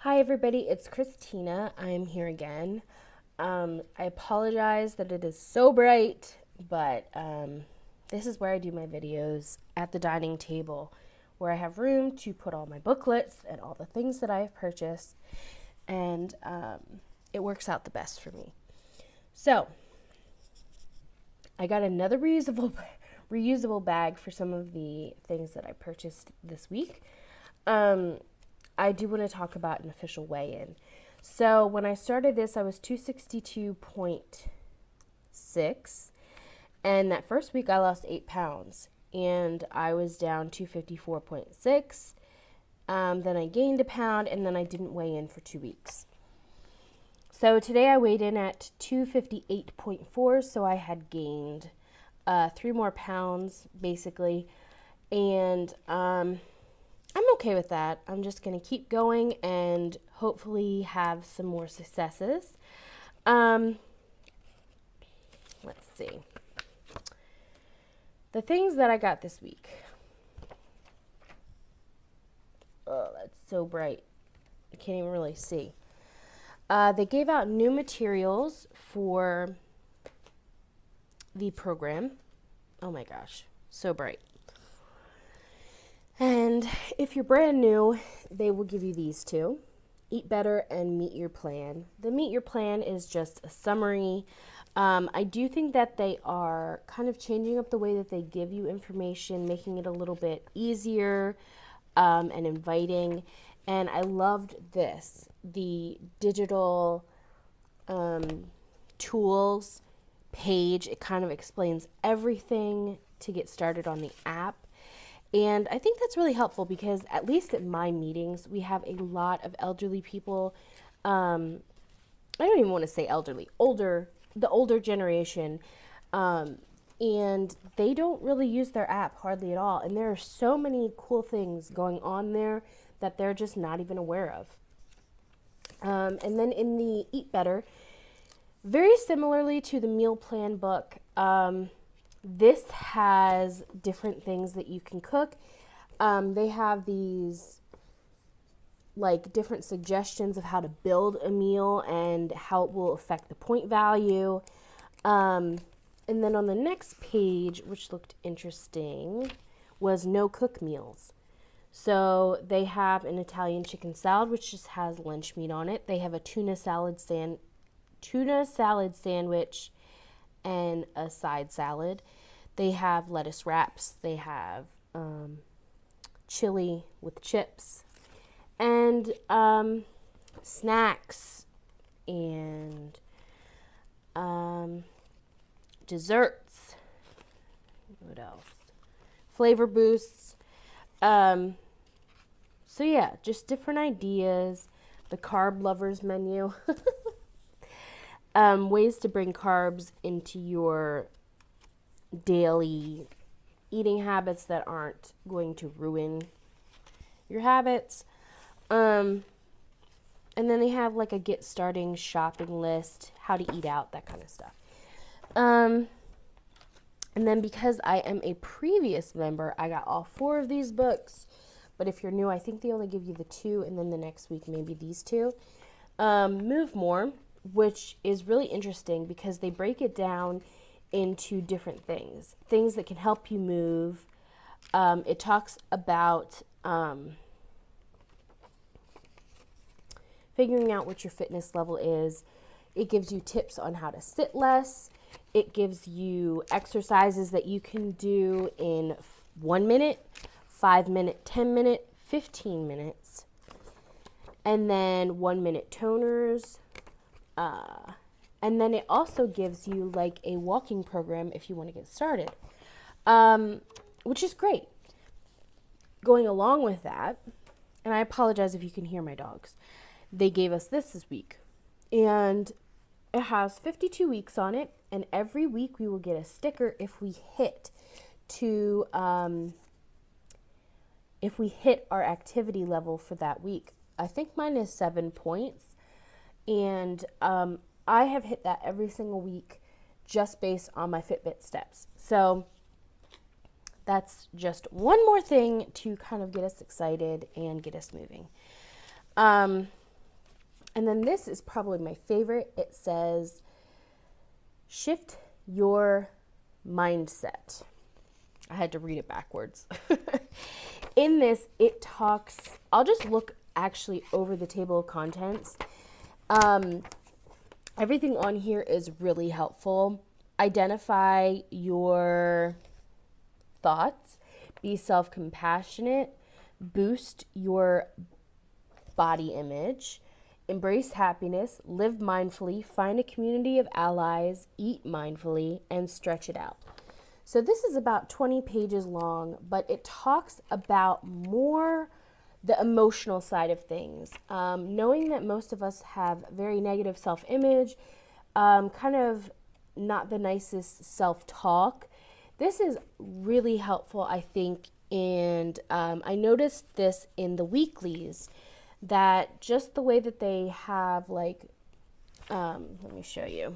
Hi everybody, it's Christina. I'm here again. I apologize that it is so bright, but this is where I do my videos at the dining table, where I have room to put all my booklets and all the things that I have purchased, and it works out the best for me. So, I got another reusable bag for some of the things that I purchased this week. I do want to talk about an official weigh-in. So when I started this, I was 262.6, and that first week I lost 8 pounds, and I was down 254.6. Then I gained a pound, and then I didn't weigh in for 2 weeks. So today I weighed in at 258.4, so I had gained 3 more pounds, basically, and I'm okay with that. I'm just going to keep going and hopefully have some more successes. Let's see. The things that I got this week. Oh, that's so bright. I can't even really see. They gave out new materials for the program. Oh my gosh, so bright. And if you're brand new, they will give you these two, Eat Better and Meet Your Plan. The Meet Your Plan is just a summary. I do think that they are kind of changing up the way that they give you information, making it a little bit easier and inviting. And I loved this, the digital tools page. It kind of explains everything to get started on the app. And I think that's really helpful because at least at my meetings, we have a lot of elderly people. I don't even want to say elderly, the older generation. And they don't really use their app hardly at all. And there are so many cool things going on there that they're just not even aware of. And then in the Eat Better, very similarly to the meal plan book, this has different things that you can cook. They have these like different suggestions of how to build a meal and how it will affect the point value. And then on the next page, which looked interesting, was no cook meals. So they have an Italian chicken salad, which just has lunch meat on it. They have a tuna salad sandwich and a side salad. They have lettuce wraps. They have chili with chips and snacks and desserts. What else? Flavor boosts. So yeah, just different ideas. The carb lovers menu. Ways to bring carbs into your daily eating habits that aren't going to ruin your habits. And then they have like a get starting shopping list, how to eat out, that kind of stuff. And then because I am a previous member, I got all 4 of these books. But if you're new, I think they only give you the 2, and then the next week maybe these 2. Move More, which is really interesting because they break it down into different things that can help you move. It talks about figuring out what your fitness level is. It gives you tips on how to sit less. It gives you exercises that you can do in 1 minute, 5 minute, 10 minute, 15 minutes. And then 1 minute toners. And then it also gives you like a walking program if you want to get started, which is great. Going along with that, and I apologize if you can hear my dogs, they gave us this week. And it has 52 weeks on it, and every week we will get a sticker if we hit our activity level for that week. I think mine is 7 points. And I have hit that every single week just based on my Fitbit steps. So that's just one more thing to kind of get us excited and get us moving. And then this is probably my favorite. It says, shift your mindset. I had to read it backwards. In this, it talks, I'll just look actually over the table of contents. Everything on here is really helpful. Identify your thoughts, be self-compassionate, boost your body image, embrace happiness, live mindfully, find a community of allies, eat mindfully, and stretch it out. So this is about 20 pages long, but it talks about more the emotional side of things. Knowing that most of us have very negative self-image, kind of not the nicest self-talk. This is really helpful, I think, and I noticed this in the weeklies, that just the way that they have, like, let me show you.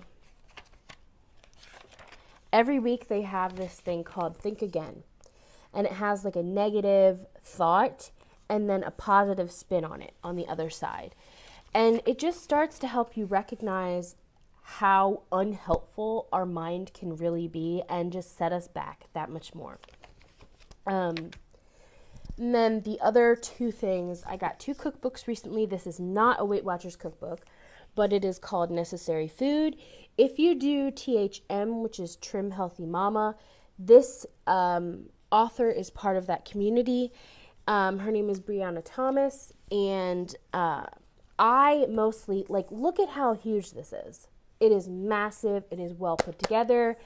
Every week they have this thing called Think Again, and it has like a negative thought and then a positive spin on it on the other side. And it just starts to help you recognize how unhelpful our mind can really be and just set us back that much more. And then the other two things, I got 2 cookbooks recently. This is not a Weight Watchers cookbook, but it is called Necessary Food. If you do THM, which is Trim Healthy Mama, this author is part of that community. Her name is Brianna Thomas, and I mostly, like, look at how huge this is. It is massive. It is well put together.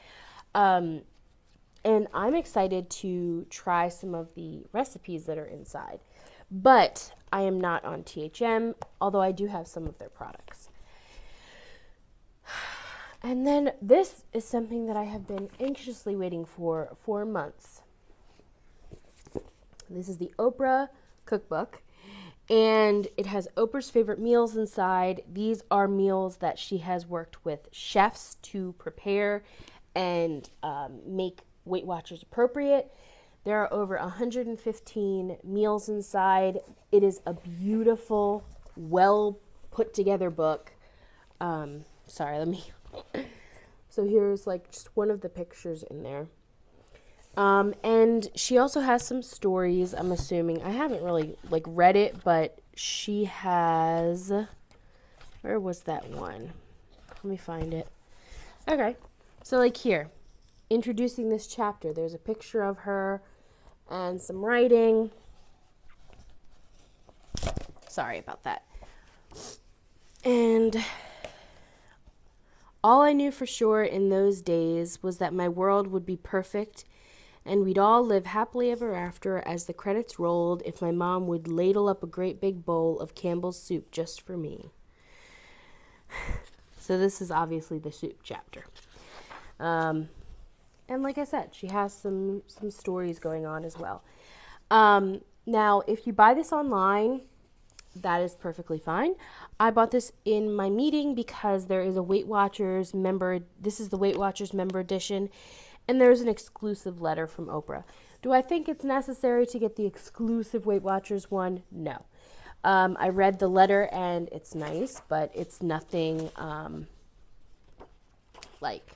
And I'm excited to try some of the recipes that are inside. But I am not on THM, although I do have some of their products. And then this is something that I have been anxiously waiting for months. This is the Oprah cookbook, and it has Oprah's favorite meals inside. These are meals that she has worked with chefs to prepare and make Weight Watchers appropriate. There are over 115 meals inside. It is a beautiful, well put together book. So here's like just one of the pictures in there. And she also has some stories, I'm assuming. I haven't really like read it, but she has, where was that one? Let me find it. Okay. So like here, introducing this chapter, there's a picture of her and some writing. Sorry about that. And all I knew for sure in those days was that my world would be perfect and we'd all live happily ever after as the credits rolled if my mom would ladle up a great big bowl of Campbell's soup just for me. So this is obviously the soup chapter. And like I said, she has some stories going on as well. Now, if you buy this online, that is perfectly fine. I bought this in my meeting because there is a Weight Watchers member. This is the Weight Watchers member edition, and there's an exclusive letter from Oprah. Do I think it's necessary to get the exclusive Weight Watchers one? No. I read the letter and it's nice, but it's nothing like,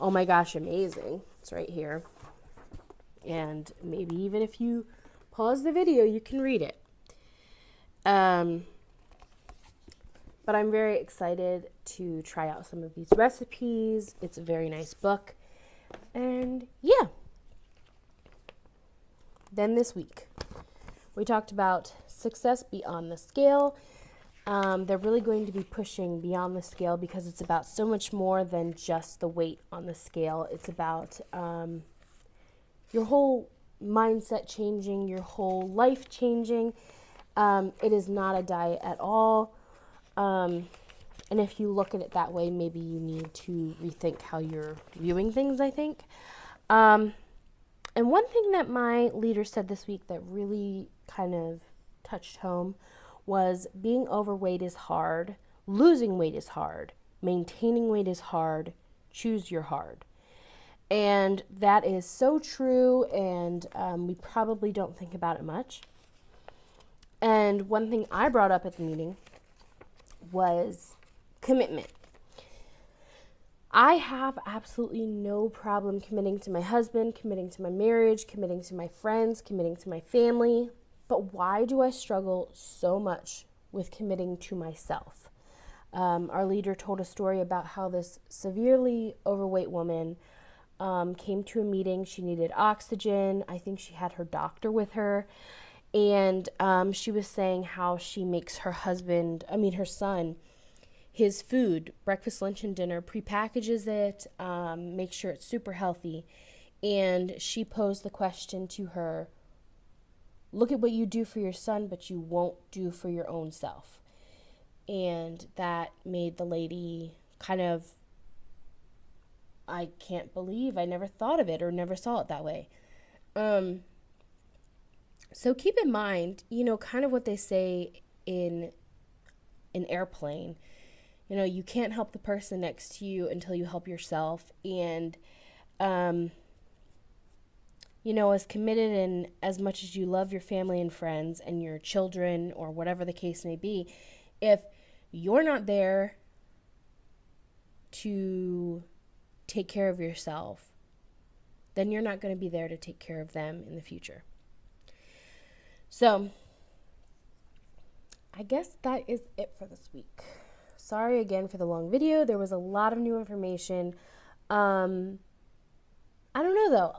oh my gosh, amazing. It's right here. And maybe even if you pause the video, you can read it. But I'm very excited to try out some of these recipes. It's a very nice book. And yeah. Then this week, we talked about success beyond the scale. They're really going to be pushing beyond the scale because it's about so much more than just the weight on the scale. It's about your whole mindset changing, your whole life changing. It is not a diet at all. And if you look at it that way, maybe you need to rethink how you're viewing things, I think. And one thing that my leader said this week that really kind of touched home was being overweight is hard, losing weight is hard, maintaining weight is hard, choose your hard. And that is so true, and we probably don't think about it much. And one thing I brought up at the meeting was commitment. I have absolutely no problem committing to my husband, committing to my marriage, committing to my friends, committing to my family. But why do I struggle so much with committing to myself? Our leader told a story about how this severely overweight woman came to a meeting. She needed oxygen. I think she had her doctor with her. And she was saying how she makes her son, his food, breakfast, lunch, and dinner, prepackages it, makes sure it's super healthy. And she posed the question to her, look at what you do for your son, but you won't do for your own self. And that made the lady kind of, I can't believe I never thought of it or never saw it that way. So keep in mind, kind of what they say in an airplane. You can't help the person next to you until you help yourself. And, as committed and as much as you love your family and friends and your children or whatever the case may be, if you're not there to take care of yourself, then you're not going to be there to take care of them in the future. So, I guess that is it for this week. Sorry again for the long video. There was a lot of new information. I don't know though,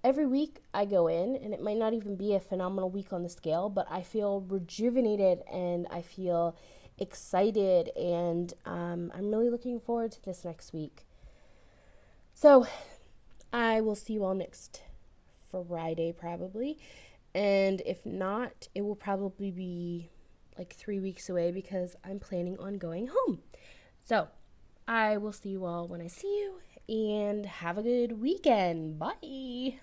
every week I go in, and it might not even be a phenomenal week on the scale, but I feel rejuvenated and I feel excited, and I'm really looking forward to this next week. So I will see you all next Friday probably, and if not, it will probably be 3 weeks away because I'm planning on going home. So I will see you all when I see you, and have a good weekend. Bye.